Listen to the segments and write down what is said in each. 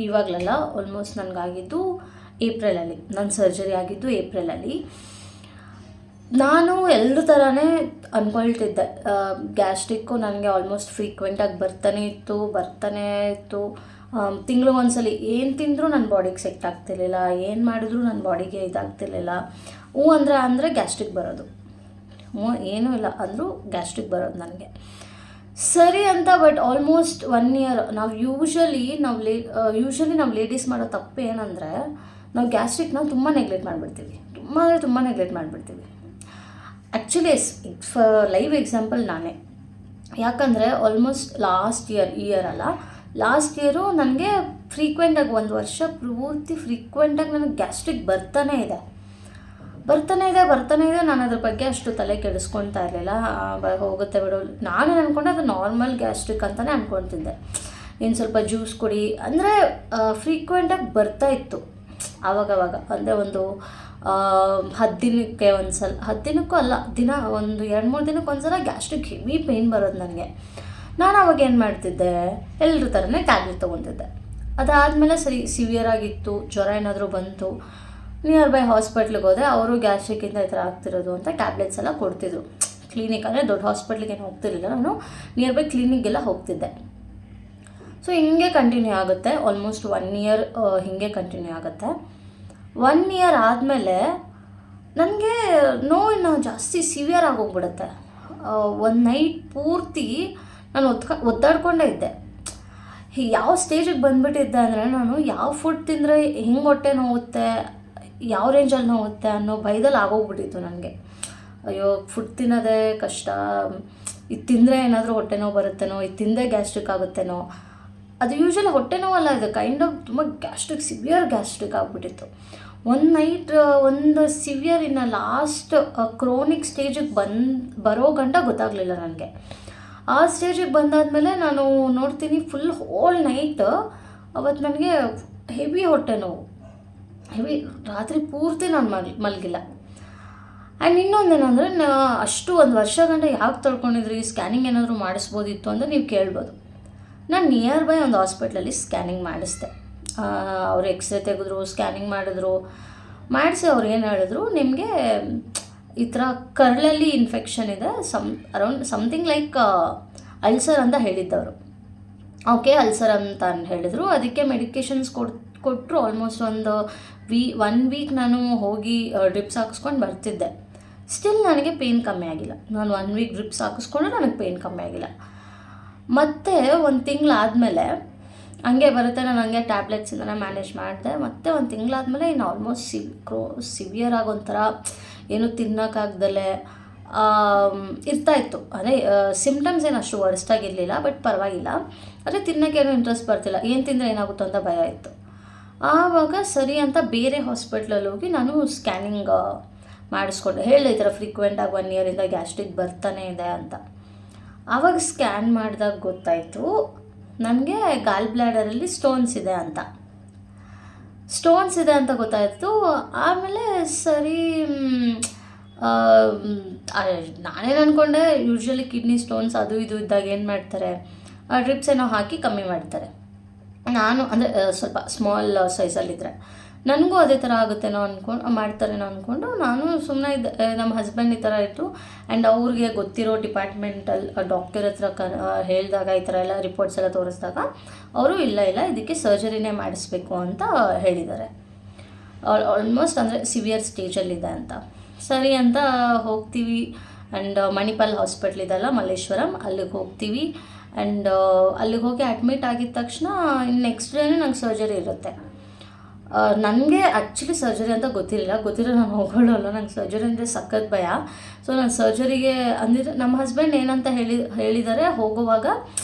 ಇವಾಗಲಲ್ಲ, almost ನನಗಾಗಿದ್ದು ಏಪ್ರಿಲಲ್ಲಿ. ನನ್ನ surgery ಆಗಿದ್ದು ಏಪ್ರಿಲಲ್ಲಿ. ನಾನು ಎಲ್ಲರ ಥರನೇ ಅಂದ್ಕೊಳ್ತಿದ್ದೆ, ಗ್ಯಾಸ್ಟ್ರಿಕ್ಕು ನನಗೆ ಆಲ್ಮೋಸ್ಟ್ ಫ್ರೀಕ್ವೆಂಟಾಗಿ ಬರ್ತಾನೆ ಇತ್ತು. ತಿಂಗ್ಳಿಗೆ ಒಂದ್ಸಲ ಏನು ತಿಂದರೂ ನನ್ನ ಬಾಡಿಗೆ ಸೆಟ್ ಆಗ್ತಿರ್ಲಿಲ್ಲ, ಏನು ಮಾಡಿದ್ರೂ ನನ್ನ ಬಾಡಿಗೆ ಇದಾಗ್ತಿರ್ಲಿಲ್ಲ. ಅಂದರೆ ಗ್ಯಾಸ್ಟ್ರಿಕ್ ಬರೋದು, ಏನೂ ಇಲ್ಲ ಅಂದರೂ ಗ್ಯಾಸ್ಟ್ರಿಕ್ ಬರೋದು ನನಗೆ. ಸರಿ ಅಂತ, ಬಟ್ ಆಲ್ಮೋಸ್ಟ್ 1 ಇಯರ್ ನಾವು ಯೂಶ್ವಲಿ ನಾವು ಲೇಡೀಸ್ ಮಾಡೋ ತಪ್ಪು ಏನಂದರೆ, ನಾವು ಗ್ಯಾಸ್ಟ್ರಿಕ್ನ ತುಂಬ ನೆಗ್ಲೆಕ್ಟ್ ಮಾಡಿಬಿಡ್ತೀವಿ, ತುಂಬ ನೆಗ್ಲೆಕ್ಟ್ ಮಾಡಿಬಿಡ್ತೀವಿ. ಆ್ಯಕ್ಚುಲಿ ಲೈವ್ ಎಕ್ಸಾಂಪಲ್ ನಾನೇ. ಯಾಕಂದರೆ ಆಲ್ಮೋಸ್ಟ್ ಲಾಸ್ಟ್ ಇಯರು ನನಗೆ ಫ್ರೀಕ್ವೆಂಟಾಗಿ 1 ವರ್ಷ ಪೂರ್ತಿ ಫ್ರೀಕ್ವೆಂಟಾಗಿ ನನಗೆ ಗ್ಯಾಸ್ಟ್ರಿಕ್ ಬರ್ತಾನೇ ಇದೆ. ನಾನು ಅದ್ರ ಬಗ್ಗೆ ಅಷ್ಟು ತಲೆ ಕೆಡಿಸ್ಕೊಳ್ತಾ ಇರಲಿಲ್ಲ. ಹೋಗುತ್ತೆ ಬಿಡು, ನಾನು ಅಂದ್ಕೊಂಡೆ ಅದು ನಾರ್ಮಲ್ ಗ್ಯಾಸ್ಟ್ರಿಕ್ ಅಂತಲೇ ಅಂದ್ಕೊಳ್ತಿದ್ದೆ. ಇನ್ನು ಸ್ವಲ್ಪ ಜ್ಯೂಸ್ ಕೊಡಿ ಅಂದರೆ ಫ್ರೀಕ್ವೆಂಟಾಗಿ ಬರ್ತಾಯಿತ್ತು ಆವಾಗವಾಗ. ಅಂದರೆ ಒಂದು 10 ದಿನಕ್ಕೆ ಒಂದ್ಸಲ, 10 ದಿನಕ್ಕೂ ಅಲ್ಲ, ಒಂದು 2-3 ದಿನಕ್ಕೆ ಒಂದ್ಸಲ ಗ್ಯಾಸ್ಟ್ರಿಕ್ ಹೆವಿ ಪೇಯ್ನ್ ಬರೋದು ನನಗೆ. ನಾನು ಅವಾಗ ಏನು ಮಾಡ್ತಿದ್ದೆ, ಎಲ್ಲರ ಥರನೇ ಟ್ಯಾಬ್ಲೆಟ್ ತೊಗೊತಿದ್ದೆ. ಅದಾದಮೇಲೆ ಸರಿ ಸಿವಿಯರ್ ಆಗಿತ್ತು, ಜ್ವರ ಏನಾದರೂ ಬಂತು, ನಿಯರ್ ಬೈ ಹಾಸ್ಪಿಟ್ಲಿಗೆ ಹೋದೆ. ಅವರು ಗ್ಯಾಸ್ಟ್ರಿಕ್ಕಿಂದ ಈ ಥರ ಆಗ್ತಿರೋದು ಅಂತ ಟ್ಯಾಬ್ಲೆಟ್ಸ್ ಎಲ್ಲ ಕೊಡ್ತಿದ್ರು. ಕ್ಲಿನಿಕ್ ಅಂದರೆ ದೊಡ್ಡ ಹಾಸ್ಪಿಟ್ಲಿಗೆ ಏನು ಹೋಗ್ತಿರಲಿಲ್ಲ, ನಾನು ನಿಯರ್ ಬೈ ಕ್ಲಿನಿಕ್ಗೆಲ್ಲ ಹೋಗ್ತಿದ್ದೆ. ಸೊ ಹಿಂಗೆ ಕಂಟಿನ್ಯೂ ಆಗುತ್ತೆ, ಆಲ್ಮೋಸ್ಟ್ 1 ಇಯರ್ ಹೀಗೆ ಕಂಟಿನ್ಯೂ ಆಗುತ್ತೆ. 1 ಇಯರ್ ಆದಮೇಲೆ ನನಗೆ ನೋವು ಜಾಸ್ತಿ ಸಿವಿಯರ್ ಆಗೋಗ್ಬಿಡುತ್ತೆ. ಒಂದು ನೈಟ್ ಪೂರ್ತಿ ನಾನು ಒದ್ದಾಡ್ಕೊಂಡೇ ಇದ್ದೆ. ಯಾವ ಸ್ಟೇಜಿಗೆ ಬಂದುಬಿಟ್ಟಿದ್ದೆ ಅಂದರೆ, ನಾನು ಯಾವ ಫುಡ್ ತಿಂದರೆ ಹೆಂಗೆ ಹೊಟ್ಟೆ ನೋವುತ್ತೆ, ಯಾವ ರೇಂಜಲ್ಲಿ ನೋವುತ್ತೆ ಅನ್ನೋ ಭಯದಲ್ಲಿ ಆಗೋಗ್ಬಿಟ್ಟಿತ್ತು ನನಗೆ. ಅಯ್ಯೋ, ಫುಡ್ ತಿನ್ನೋದೇ ಕಷ್ಟ, ಇದು ತಿಂದರೆ ಏನಾದರೂ ಹೊಟ್ಟೆ ನೋವು ಬರುತ್ತೇನೋ, ಇದು ತಿಂದೇ ಗ್ಯಾಸ್ಟ್ರಿಕ್ ಆಗುತ್ತೇನೋ. ಅದು ಯೂಶ್ವಲಿ ಹೊಟ್ಟೆ ನೋವಲ್ಲ, ಇದು ಕೈಂಡ್ ಆಫ್ ತುಂಬ ಸಿವಿಯರ್ ಗ್ಯಾಸ್ಟ್ರಿಕ್ ಆಗಿಬಿಟ್ಟಿತ್ತು. ಒಂದು ನೈಟ್ ಒಂದು ಸಿವಿಯರ್ ಇನ್ನು ಲಾಸ್ಟ್ ಕ್ರೋನಿಕ್ ಸ್ಟೇಜಿಗೆ ಬರೋ ಗಂಟ ಗೊತ್ತಾಗಲಿಲ್ಲ ನನಗೆ. ಆ ಸ್ಟೇಜಿಗೆ ಬಂದಾದಮೇಲೆ ನಾನು ನೋಡ್ತೀನಿ, ಫುಲ್ ಹೋಲ್ ನೈಟ್ ಅವತ್ತು ನನಗೆ ಹೆವಿ ಹೊಟ್ಟೆ ನೋವು, ರಾತ್ರಿ ಪೂರ್ತಿ ನಾನು ಮಲಗಿಲ್ಲ. ಆ್ಯಂಡ್ ಇನ್ನೊಂದೇನೆಂದರೆ, ಅಷ್ಟು 1 ವರ್ಷ ಗಂಟ ಯಾಕೆ ತೊಳ್ಕೊಂಡಿದ್ರಿ, ಸ್ಕ್ಯಾನಿಂಗ್ ಏನಾದರೂ ಮಾಡಿಸ್ಬೋದಿತ್ತು ಅಂತ ನೀವು ಕೇಳ್ಬೋದು. ನಾನು ನಿಯರ್ ಬೈ ಒಂದು ಹಾಸ್ಪಿಟ್ಲಲ್ಲಿ ಸ್ಕ್ಯಾನಿಂಗ್ ಮಾಡಿಸ್ದೆ. ಅವರು ಎಕ್ಸ್ರೇ ತೆಗೆದ್ರು, ಸ್ಕ್ಯಾನಿಂಗ್ ಮಾಡಿಸಿ ಅವ್ರು ಏನು ಹೇಳಿದ್ರು, ನಿಮಗೆ ಈ ಥರ ಕರಳಲ್ಲಿ ಇನ್ಫೆಕ್ಷನ್ ಇದೆ, ಅರೌಂಡ್ ಸಮಥಿಂಗ್ ಲೈಕ್ ಅಲ್ಸರ್ ಅಂತ ಹೇಳಿದ್ದವರು. ಓಕೆ, ಅಲ್ಸರ್ ಅಂತ ಹೇಳಿದರು. ಅದಕ್ಕೆ ಮೆಡಿಕೇಷನ್ಸ್ ಕೊಟ್ಟರು. ಆಲ್ಮೋಸ್ಟ್ ಒಂದು 1 ವೀಕ್ ನಾನು ಹೋಗಿ ಡ್ರಿಪ್ಸ್ ಹಾಕಿಸ್ಕೊಂಡು ಬರ್ತಿದ್ದೆ. ಸ್ಟಿಲ್ ನನಗೆ ಪೇಯ್ನ್ ಕಮ್ಮಿ ಆಗಿಲ್ಲ. ನಾನು 1 ವೀಕ್ ಡ್ರಿಪ್ಸ್ ಹಾಕಿಸ್ಕೊಂಡ್ರೆ ನನಗೆ ಪೇಯ್ನ್ ಕಮ್ಮಿ ಆಗಿಲ್ಲ. ಮತ್ತು 1 ತಿಂಗಳಾದಮೇಲೆ ಹಂಗೆ ಬರುತ್ತೆ, ನಾನು ಹಂಗೆ ಟ್ಯಾಬ್ಲೆಟ್ಸಿಂದನೇ ಮ್ಯಾನೇಜ್ ಮಾಡಿದೆ. ಮತ್ತು 1 ತಿಂಗಳಾದಮೇಲೆ ಇನ್ನು ಆಲ್ಮೋಸ್ಟ್ ಸಿವಿಯರ್ ಆಗಿ ಒಂಥರ ಏನು ತಿನ್ನೋಕ್ಕಾಗ್ದಲೇ ಇರ್ತಾಯಿತ್ತು. ಅದೇ ಸಿಮ್ಟಮ್ಸ್ ಏನು ಅಷ್ಟು ವರ್ಸ್ಟಾಗಿರಲಿಲ್ಲ, ಬಟ್ ಪರವಾಗಿಲ್ಲ. ಆದರೆ ತಿನ್ನೋಕ್ಕೇನು ಇಂಟ್ರೆಸ್ಟ್ ಬರ್ತಿಲ್ಲ, ಏನು ತಿಂದರೆ ಏನಾಗುತ್ತೋ ಅಂತ ಭಯ ಇತ್ತು. ಆವಾಗ ಸರಿ ಅಂತ ಬೇರೆ ಹಾಸ್ಪಿಟ್ಲಲ್ಲಿ ಹೋಗಿ ನಾನು ಸ್ಕ್ಯಾನಿಂಗ್ ಮಾಡಿಸ್ಕೊಂಡೆ. ಹೇಳಿದೆ ಈ ಥರ ಫ್ರೀಕ್ವೆಂಟಾಗಿ 1 ಇಯರಿಂದ ಗ್ಯಾಸ್ಟ್ರಿಕ್ ಬರ್ತಾನೆ ಇದೆ ಅಂತ. ಆವಾಗ ಸ್ಕ್ಯಾನ್ ಮಾಡಿದಾಗ ಗೊತ್ತಾಯಿತು ನನಗೆ ಗಾಲ್ ಬ್ಲ್ಯಾಡರಲ್ಲಿ ಸ್ಟೋನ್ಸ್ ಇದೆ ಅಂತ ಗೊತ್ತಾಯಿತು. ಆಮೇಲೆ ಸರಿ, ನಾನೇನು ಅಂದ್ಕೊಂಡೆ, ಯೂಶ್ವಲಿ ಕಿಡ್ನಿ ಸ್ಟೋನ್ಸ್ ಅದು ಇದು ಇದ್ದಾಗ ಏನು ಮಾಡ್ತಾರೆ, ಡ್ರಿಪ್ಸ್ ಏನೋ ಹಾಕಿ ಕಮ್ಮಿ ಮಾಡ್ತಾರೆ. ನಾನು ಅಂದರೆ ಸ್ವಲ್ಪ ಸ್ಮಾಲ್ ಸೈಜಲ್ಲಿದ್ದರೆ ನನಗೂ ಅದೇ ಥರ ಆಗುತ್ತೇನೋ ಮಾಡ್ತಾರೇನೋ ಅಂದ್ಕೊಂಡು ನಾನು ಸುಮ್ಮನೆ ಇದ್ದೆ. ನಮ್ಮ ಹಸ್ಬೆಂಡ್ ಈ ಥರ ಇತ್ತು, ಆ್ಯಂಡ್ ಅವ್ರಿಗೆ ಗೊತ್ತಿರೋ ಡಿಪಾರ್ಟ್ಮೆಂಟಲ್ಲಿ ಡಾಕ್ಟರ್ ಹತ್ರ ಹೇಳಿದಾಗ, ಈ ಥರ ಎಲ್ಲ ರಿಪೋರ್ಟ್ಸ್ ಎಲ್ಲ ತೋರಿಸಿದಾಗ ಅವರು ಇಲ್ಲ ಇದಕ್ಕೆ ಸರ್ಜರಿನೇ ಮಾಡಿಸ್ಬೇಕು ಅಂತ ಹೇಳಿದ್ದಾರೆ. ಆಲ್ಮೋಸ್ಟ್ ಅಂದರೆ ಸಿವಿಯರ್ ಸ್ಟೇಜಲ್ಲಿದೆ ಅಂತ. ಸರಿ ಅಂತ ಹೋಗ್ತೀವಿ. ಆ್ಯಂಡ್ ಮಣಿಪಾಲ್ ಹಾಸ್ಪಿಟ್ಲ್ ಇದೆಲ್ಲ ಮಲ್ಲೇಶ್ವರಂ, ಅಲ್ಲಿಗೆ ಹೋಗ್ತೀವಿ. ಆ್ಯಂಡ್ ಅಲ್ಲಿಗೆ ಹೋಗಿ ಅಡ್ಮಿಟ್ ಆಗಿದ ತಕ್ಷಣ ಇನ್ನು ನೆಕ್ಸ್ಟ್ ಡೇನೇ ನಂಗೆ ಸರ್ಜರಿ ಇರುತ್ತೆ. ನನಗೆ ಆ್ಯಕ್ಚುಲಿ ಸರ್ಜರಿ ಅಂತ ಗೊತ್ತಿರೋ ನಾನು ಹೋಗೋಳಲ್ಲ. ನಂಗೆ ಸರ್ಜರಿ ಅಂದರೆ ಸಖತ್ ಭಯ. ಸೊ ನಾನು ಸರ್ಜರಿಗೆ ಅಂದಿದ್ರೆ ನಮ್ಮ ಹಸ್ಬೆಂಡ್ ಏನಂತ ಹೇಳಿದ್ದಾರೆ, ಹೋಗುವಾಗ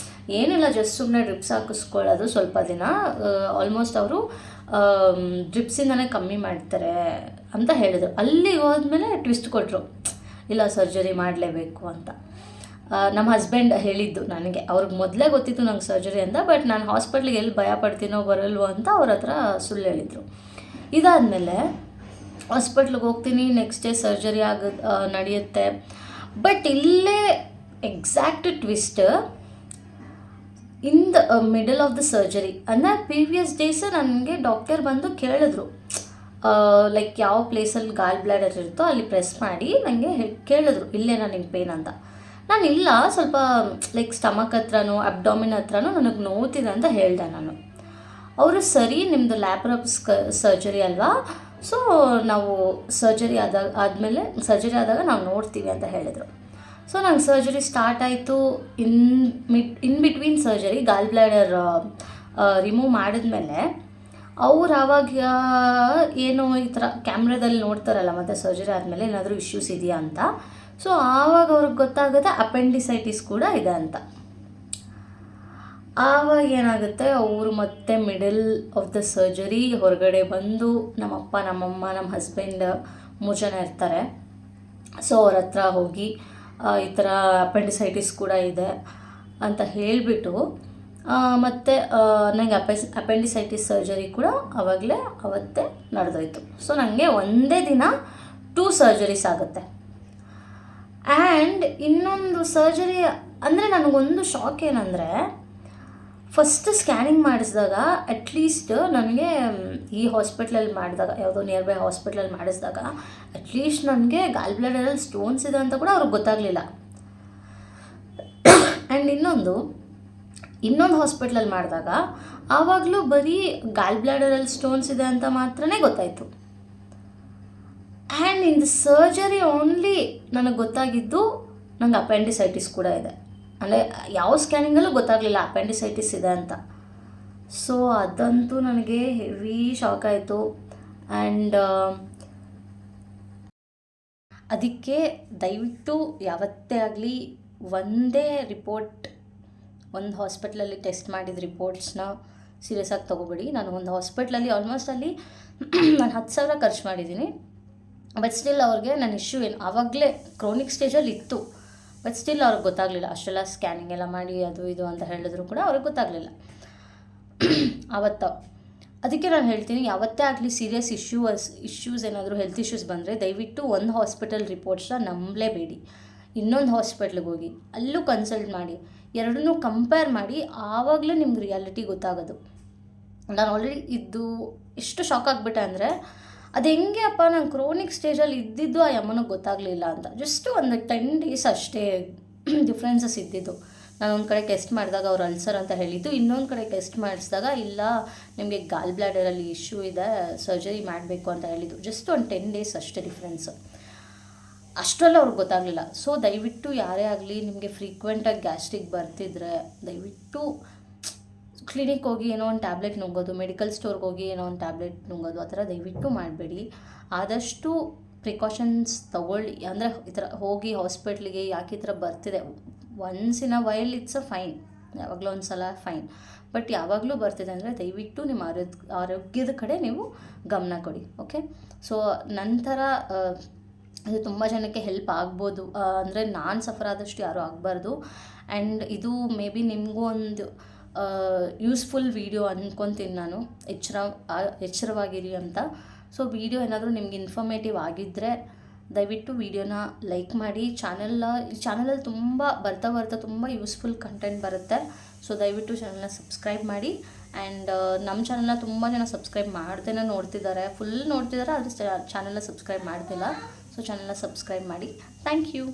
ಏನಿಲ್ಲ, ಜಸ್ಟ್ ಸುಮ್ಮನೆ ಡ್ರಿಪ್ಸ್ ಹಾಕಿಸ್ಕೊಳ್ಳೋದು ಸ್ವಲ್ಪ ದಿನ, ಆಲ್ಮೋಸ್ಟ್ ಅವರು ಡ್ರಿಪ್ಸಿಂದನೇ ಕಮ್ಮಿ ಮಾಡ್ತಾರೆ ಅಂತ ಹೇಳಿದರು. ಅಲ್ಲಿಗೆ ಹೋದ್ಮೇಲೆ ಟ್ವಿಸ್ಟ್ ಕೊಟ್ಟರು, ಇಲ್ಲ ಸರ್ಜರಿ ಮಾಡಲೇಬೇಕು ಅಂತ. ನಮ್ಮ ಹಸ್ಬೆಂಡ್ ಹೇಳಿದ್ದು ನನಗೆ, ಅವ್ರಿಗೆ ಮೊದಲೇ ಗೊತ್ತಿತ್ತು ನಂಗೆ ಸರ್ಜರಿ ಅಂತ, ಬಟ್ ನಾನು ಹಾಸ್ಪಿಟ್ಲಿಗೆ ಎಲ್ಲಿ ಭಯ ಪಡ್ತೀನೋ ಬರಲ್ವೋ ಅಂತ ಅವ್ರ ಹತ್ರ ಸುಳ್ಳು ಹೇಳಿದರು. ಇದಾದಮೇಲೆ ಹಾಸ್ಪಿಟ್ಲಿಗೆ ಹೋಗ್ತೀನಿ, ನೆಕ್ಸ್ಟ್ ಡೇ ಸರ್ಜರಿ ನಡೆಯುತ್ತೆ. ಬಟ್ ಇಲ್ಲೇ exact twist, in the middle of the surgery ಅಂದರೆ ಪ್ರೀವಿಯಸ್ ಡೇಸ್ ನನಗೆ ಡಾಕ್ಟರ್ ಬಂದು ಕೇಳಿದ್ರು, ಲೈಕ್ ಯಾವ ಪ್ಲೇಸಲ್ಲಿ ಗಾಲ್ ಬ್ಲ್ಯಾಡರ್ ಇರುತ್ತೋ ಅಲ್ಲಿ ಪ್ರೆಸ್ ಮಾಡಿ ನನಗೆ ಕೇಳಿದ್ರು, ಇಲ್ಲೇನಾ ನಿಂಗೆ ಪೇನ್ ಅಂತ. ನಾನು ಇಲ್ಲ, ಸ್ವಲ್ಪ ಲೈಕ್ ಸ್ಟಮಕ್ ಹತ್ರನೋ ಅಬ್ಡಾಮಿನ್ ಹತ್ರನೋ ನನಗೆ ನೋವ್ತಿದೆ ಅಂತ ಹೇಳಿದೆ ನಾನು. ಅವರು ಸರಿ, ನಿಮ್ಮದು ಲ್ಯಾಪ್ರಾಪ್ಸ್ ಸರ್ಜರಿ ಅಲ್ವಾ, ಸೊ ನಾವು ಸರ್ಜರಿ ಆದಮೇಲೆ ಸರ್ಜರಿ ಆದಾಗ ನಾವು ನೋಡ್ತೀವಿ ಅಂತ ಹೇಳಿದರು. ಸೊ ನಂಗೆ ಸರ್ಜರಿ ಸ್ಟಾರ್ಟ್ ಆಯಿತು. In between surgery goal bladder remove ಮಾಡಿದ್ಮೇಲೆ ಅವ್ರು ಆವಾಗ ಏನೋ ಈ ಥರ ಕ್ಯಾಮ್ರಾದಲ್ಲಿ ನೋಡ್ತಾರಲ್ಲ ಮತ್ತು ಸರ್ಜರಿ ಆದಮೇಲೆ ಏನಾದರೂ ಇಶ್ಯೂಸ್ ಇದೆಯಾ ಅಂತ. ಸೊ ಆವಾಗ ಅವ್ರಿಗೆ ಗೊತ್ತಾಗುತ್ತೆ ಅಪೆಂಡಿಸೈಟಿಸ್ ಕೂಡ ಇದೆ ಅಂತ. ಆವಾಗ ಏನಾಗುತ್ತೆ, ಅವರು ಮತ್ತೆ ಮಿಡಲ್ ಆಫ್ ದ ಸರ್ಜರಿ ಹೊರಗಡೆ ಬಂದು ನಮ್ಮಪ್ಪ ನಮ್ಮಮ್ಮ ನಮ್ಮ ಹಸ್ಬೆಂಡ್ 3 ಜನ ಇರ್ತಾರೆ. ಸೊ ಅವ್ರ ಹತ್ರ ಹೋಗಿ ಈ ಥರ ಅಪೆಂಡಿಸೈಟಿಸ್ ಕೂಡ ಇದೆ ಅಂತ ಹೇಳಿಬಿಟ್ಟು ಮತ್ತು ನನಗೆ ಅಪೆಂಡಿಸೈಟಿಸ್ ಸರ್ಜರಿ ಕೂಡ ಅವತ್ತೇ ನಡೆದೋಯ್ತು. ಸೊ ನನಗೆ ಒಂದೇ ದಿನ 2 ಸರ್ಜರೀಸ್ ಆಗುತ್ತೆ. ಆ್ಯಂಡ್ ಇನ್ನೊಂದು ಸರ್ಜರಿ ಅಂದರೆ ನನಗೊಂದು ಶಾಕ್ ಏನಂದರೆ, ಫಸ್ಟ್ ಸ್ಕ್ಯಾನಿಂಗ್ ಮಾಡಿಸಿದಾಗ ಅಟ್ಲೀಸ್ಟ್ ನನಗೆ ಈ ಹಾಸ್ಪಿಟ್ಲಲ್ಲಿ ಮಾಡಿದಾಗ, ಯಾವುದೋ ನಿಯರ್ ಬೈ ಹಾಸ್ಪಿಟ್ಲಲ್ಲಿ ಮಾಡಿಸಿದಾಗ ಅಟ್ಲೀಸ್ಟ್ ನನಗೆ ಗಾಲ್ ಬ್ಲ್ಯಾಡರಲ್ಲಿ ಸ್ಟೋನ್ಸ್ ಇದೆ ಅಂತ ಕೂಡ ಅವ್ರಿಗೆ ಗೊತ್ತಾಗಲಿಲ್ಲ. ಆ್ಯಂಡ್ ಇನ್ನೊಂದು ಹಾಸ್ಪಿಟ್ಲಲ್ಲಿ ಮಾಡಿದಾಗ ಆವಾಗಲೂ ಬರೀ ಗಾಲ್ ಬ್ಲ್ಯಾಡರಲ್ಲಿ ಸ್ಟೋನ್ಸ್ ಇದೆ ಅಂತ ಮಾತ್ರನೇ ಗೊತ್ತಾಯಿತು. And in the surgery only ನನಗೆ ಗೊತ್ತಾಗಿದ್ದು ನಂಗೆ ಅಪೆಂಡಿಸೈಟಿಸ್ ಕೂಡ ಇದೆ. ಅಂದರೆ ಯಾವ ಸ್ಕ್ಯಾನಿಂಗಲ್ಲೂ ಗೊತ್ತಾಗಲಿಲ್ಲ ಅಪೆಂಡಿಸೈಟಿಸ್ ಇದೆ ಅಂತ. ಸೊ ಅದಂತೂ ನನಗೆ ಹೆವಿ ಶಾಕ್ ಆಯಿತು. ಆ್ಯಂಡ್ ಅದಕ್ಕೆ ದಯವಿಟ್ಟು ಯಾವತ್ತೇ ಆಗಲಿ ಒಂದೇ ರಿಪೋರ್ಟ್, ಒಂದು ಹಾಸ್ಪಿಟ್ಲಲ್ಲಿ ಟೆಸ್ಟ್ ಮಾಡಿದ ರಿಪೋರ್ಟ್ಸ್ನ ಸೀರಿಯಸ್ ಆಗಿ ತೊಗೋಬೇಡಿ. ನಾನು ಒಂದು ಹಾಸ್ಪಿಟ್ಲಲ್ಲಿ ಆಲ್ಮೋಸ್ಟ್ ಅಲ್ಲಿ ನಾನು 10,000 ಖರ್ಚು ಮಾಡಿದ್ದೀನಿ. ಬಟ್ ಸ್ಟಿಲ್ ಅವ್ರಿಗೆ ನನ್ನ ಇಶ್ಯೂ ಏನು ಆವಾಗಲೇ ಕ್ರೋನಿಕ್ ಸ್ಟೇಜಲ್ಲಿ ಇತ್ತು. ಬಟ್ ಸ್ಟಿಲ್ ಅವ್ರಿಗೆ ಗೊತ್ತಾಗಲಿಲ್ಲ. ಅಷ್ಟೆಲ್ಲ ಸ್ಕ್ಯಾನಿಂಗ್ ಎಲ್ಲ ಮಾಡಿ ಅದು ಇದು ಅಂತ ಹೇಳಿದ್ರು ಕೂಡ ಅವ್ರಿಗೆ ಗೊತ್ತಾಗಲಿಲ್ಲ ಆವತ್ತು. ಅದಕ್ಕೆ ನಾನು ಹೇಳ್ತೀನಿ, ಯಾವತ್ತೇ ಆಗಲಿ ಸೀರಿಯಸ್ ಇಶ್ಯೂಸ್ ಏನಾದರೂ ಹೆಲ್ತ್ ಇಶ್ಯೂಸ್ ಬಂದರೆ ದಯವಿಟ್ಟು ಒಂದು ಹಾಸ್ಪಿಟಲ್ ರಿಪೋರ್ಟ್ಸ್ನ ನಂಬಲೇಬೇಡಿ. ಇನ್ನೊಂದು ಹಾಸ್ಪಿಟ್ಲಿಗೆ ಹೋಗಿ ಅಲ್ಲೂ ಕನ್ಸಲ್ಟ್ ಮಾಡಿ, ಎರಡನ್ನೂ ಕಂಪೇರ್ ಮಾಡಿ, ಆವಾಗಲೇ ನಿಮ್ಗೆ ರಿಯಾಲಿಟಿ ಗೊತ್ತಾಗೋದು. ನಾನು ಆಲ್ರೆಡಿ ಎಷ್ಟು ಶಾಕ್ ಆಗಿಬಿಟ್ಟೆ ಅಂದರೆ, ಅದು ಹೆಂಗೆ ಅಪ್ಪ ನಾನು ಕ್ರೋನಿಕ್ ಸ್ಟೇಜಲ್ಲಿ ಇದ್ದಿದ್ದು ಆ ಯಮ್ಮನಿಗೆ ಗೊತ್ತಾಗಲಿಲ್ಲ ಅಂತ. ಜಸ್ಟ್ ಒಂದು 10 days ಅಷ್ಟೇ ಡಿಫ್ರೆನ್ಸಸ್ ಇದ್ದಿದ್ದು. ನಾನು ಒಂದು ಕಡೆ ಟೆಸ್ಟ್ ಮಾಡಿದಾಗ ಅವ್ರು ಅಲ್ಸರ್ ಅಂತ ಹೇಳಿದ್ದು, ಇನ್ನೊಂದು ಕಡೆ ಟೆಸ್ಟ್ ಮಾಡಿಸಿದಾಗ ಇಲ್ಲ ನಿಮಗೆ ಗಾಲ್ ಬ್ಲ್ಯಾಡರಲ್ಲಿ ಇಶ್ಯೂ ಇದೆ, ಸರ್ಜರಿ ಮಾಡಬೇಕು ಅಂತ ಹೇಳಿದ್ದು. ಜಸ್ಟ್ ಒಂದು 10 days ಅಷ್ಟೇ ಡಿಫ್ರೆನ್ಸು. ಅಷ್ಟರಲ್ಲೂ ಅವ್ರಿಗೆ ಗೊತ್ತಾಗಲಿಲ್ಲ. ಸೊ ದಯವಿಟ್ಟು ಯಾರೇ ಆಗಲಿ ನಿಮಗೆ ಫ್ರೀಕ್ವೆಂಟಾಗಿ ಗ್ಯಾಸ್ಟ್ರಿಕ್ ಬರ್ತಿದ್ರೆ ದಯವಿಟ್ಟು ಕ್ಲಿನಿಕ್ ಹೋಗಿ ಏನೋ ಒಂದು ಟ್ಯಾಬ್ಲೆಟ್ ನುಂಗೋದು, ಮೆಡಿಕಲ್ ಸ್ಟೋರ್ಗೆ ಹೋಗಿ ಏನೋ ಒಂದು ಟ್ಯಾಬ್ಲೆಟ್ ನುಂಗೋದು ಆ ಥರ ದಯವಿಟ್ಟು ಮಾಡಬೇಡಿ. ಆದಷ್ಟು ಪ್ರಿಕಾಷನ್ಸ್ ತೊಗೊಳ್ಳಿ. ಅಂದರೆ ಈ ಥರ ಹೋಗಿ ಹಾಸ್ಪಿಟ್ಲಿಗೆ ಯಾಕೆ ಈ ಥರ ಬರ್ತಿದೆ, once in a while it's a fine, ಯಾವಾಗಲೂ ಒಂದು ಸಲ ಫೈನ್. ಬಟ್ ಯಾವಾಗಲೂ ಬರ್ತಿದೆ ಅಂದರೆ ದಯವಿಟ್ಟು ನಿಮ್ಮ ಆರೋಗ್ಯದ ಕಡೆ ನೀವು ಗಮನ ಕೊಡಿ. ಓಕೆ, ಸೊ ನಂತರ ಅದು ತುಂಬ ಜನಕ್ಕೆ ಹೆಲ್ಪ್ ಆಗ್ಬೋದು. ಅಂದರೆ ನಾನು ಸಫರ್ ಆದಷ್ಟು ಯಾರೂ ಆಗಬಾರ್ದು. ಆ್ಯಂಡ್ ಇದು ಮೇ ಬಿ ನಿಮಗೂ ಒಂದು ಯೂಸ್ಫುಲ್ ವಿಡಿಯೋ ಅಂದ್ಕೊತೀನಿ ನಾನು. ಎಚ್ಚರವಾಗಿರಿ ಅಂತ. ಸೊ ವಿಡಿಯೋ ಏನಾದರೂ ನಿಮ್ಗೆ ಇನ್ಫಾರ್ಮೇಟಿವ್ ಆಗಿದ್ದರೆ ದಯವಿಟ್ಟು ವಿಡಿಯೋನ ಲೈಕ್ ಮಾಡಿ. ಚಾನಲಲ್ಲಿ ತುಂಬ ಬರ್ತಾ ತುಂಬ ಯೂಸ್ಫುಲ್ ಕಂಟೆಂಟ್ ಬರುತ್ತೆ. ಸೊ ದಯವಿಟ್ಟು ಚಾನಲ್ನ ಸಬ್ಸ್ಕ್ರೈಬ್ ಮಾಡಿ. ಆ್ಯಂಡ್ ನಮ್ಮ ಚಾನಲ್ನ ತುಂಬ ಜನ ಸಬ್ಸ್ಕ್ರೈಬ್ ಮಾಡ್ದೇನೆ ನೋಡ್ತಿದ್ದಾರೆ, ಫುಲ್ ನೋಡ್ತಿದ್ದಾರೆ, ಆದರೆ ಚಾನಲ್ನ ಸಬ್ಸ್ಕ್ರೈಬ್ ಮಾಡ್ತಿಲ್ಲ. ಸೊ ಚಾನಲ್ನ ಸಬ್ಸ್ಕ್ರೈಬ್ ಮಾಡಿ. Thank you.